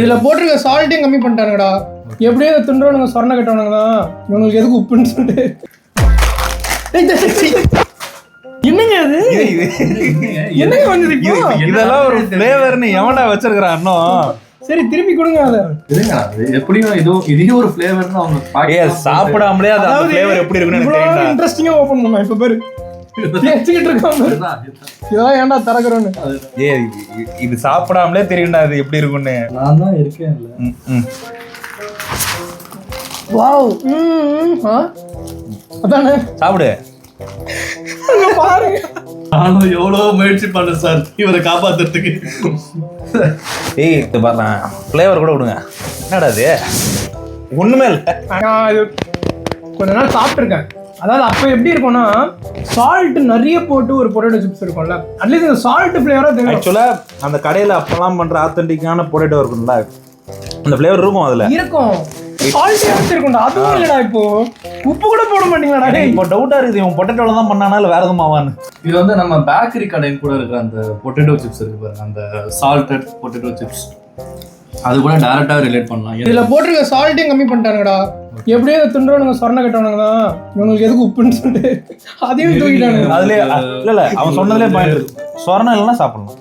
இதுல போட்டிருக்க சால்ட்டையும் கம்மி பண்ணிட்டானுங்கடா. எப்படியோ தின்றவனுங்க சொரண கட்டவனுங்க தான் இவங்களுக்கு எதுக்கு உப்புன்னு சொல்லிட்டு. என்னங்க அது? என்னங்க வந்து இதெல்லாம் ஒரு ஃப்ளேவர்னு எவன்டா வச்சிருக்கான் இன்னும்? சரி திருப்பி கொடுங்க அத. எப்படியும் இதே ஒரு ஃப்ளேவர்னு அவங்க சாப்பிடாமலே அந்த ஃப்ளேவர் எப்படி இருக்குன்னு எனக்கு தெரியல. இன்ட்ரஸ்டிங்கா ஓபன் பண்ணா இப்ப பாரு. பேசிக்கிட்டு இருக்காங்க. இதெல்லாம் ஏன்டா தரக்குறோன்னு. இது சாப்பிடாமலே தெரியும்டா இது எப்படி இருக்குன்னு. நான் தான் இருக்கேன். வாவ். அதானே சாப்பிடு. பாருங்க நானும் எவ்வளவு முயற்சி பண்ணேன் சார் இவரை காப்பாத்துறதுக்கு. ஏய் இது பாரு ஃப்ளேவர் கூட விடுங்க. என்னடா இது? ஒண்ணுமே இல்லை. நான் இது கொஞ்ச நாள் சாப்பிட்டுருக்கேன். அதாவது அப்போ எப்படி இருக்கும்னா சால்ட் நிறைய போட்டு ஒரு பொட்டேட்டோ சிப்ஸ் இருக்கும்ல, அட்லீஸ்ட் இந்த சால்ட் ஃப்ளேவரா தெரியும். ஆக்சுவலாக அந்த கடையில் அப்பெல்லாம் பண்ணுற ஆத்தென்டிக்கான பொட்டேட்டோ இருக்கும்ல, அந்த ஃப்ளேவர் இருக்கும் அதில் இருக்கும். சால்ட் எடுத்துருக்கும்டா, அதுவும் இல்லைடா. இப்போ உப்பு கூட போட மாட்டீங்களாடா? இப்போ டவுட்டாக இருக்குது இவன் பொட்டேட்டோவில் தான் பண்ணானா இல்லை வேறு எதுவும் ஆவான்னு. இது வந்து நம்ம பேக்கரி கடையில் கூட இருக்கிற அந்த பொட்டேட்டோ சிப்ஸ் இருக்கு பாருங்க, அந்த சால்டட் பொட்டேட்டோ சிப்ஸ், அது கூட டேரக்டாக ரிலேட் பண்ணலாம். இதில் போட்டிருக்க சால்ட்டையும் கம்மி பண்ணிட்டானுங்கடா. எப்படியோ தின்றவனுங்க சொரண கட்டவனுங்க தான் இவங்களுக்கு எதுக்கு உப்புன்னு சொல்லிட்டு அதையும் தூக்கிட்டானுங்க. அதுலேயே இல்லை அவன் சொன்னதுலேயே பாயிண்ட் இருக்கு. சொரணம் இல்லைன்னா சாப்பிடலாம்.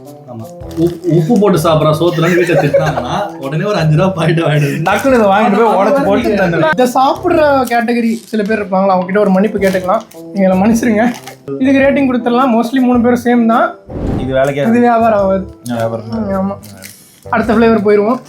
உப்பு போட்டு சாப்பிட்ற சோத்துல வீட்டை திட்டாங்கன்னா உடனே ஒரு 5 ரூபா பாயிண்ட் வாங்கிடுது. டக்குனு இதை வாங்கிட்டு போய் உடச்சு போட்டு இதை சாப்பிட்ற கேட்டகரி சில பேர் இருப்பாங்களா, அவங்க கிட்ட ஒரு மன்னிப்பு கேட்டுக்கலாம். நீங்க மன்னிச்சிருங்க. இதுக்கு ரேட்டிங் கொடுத்துடலாம். மோஸ்ட்லி 3 பேரும் சேம் தான். இது வேலைக்கே இது வியாபாரம் ஆகாது. வியாபாரம். ஆமா, அடுத்த ஃப்ளேவர் போயிடுவோம்.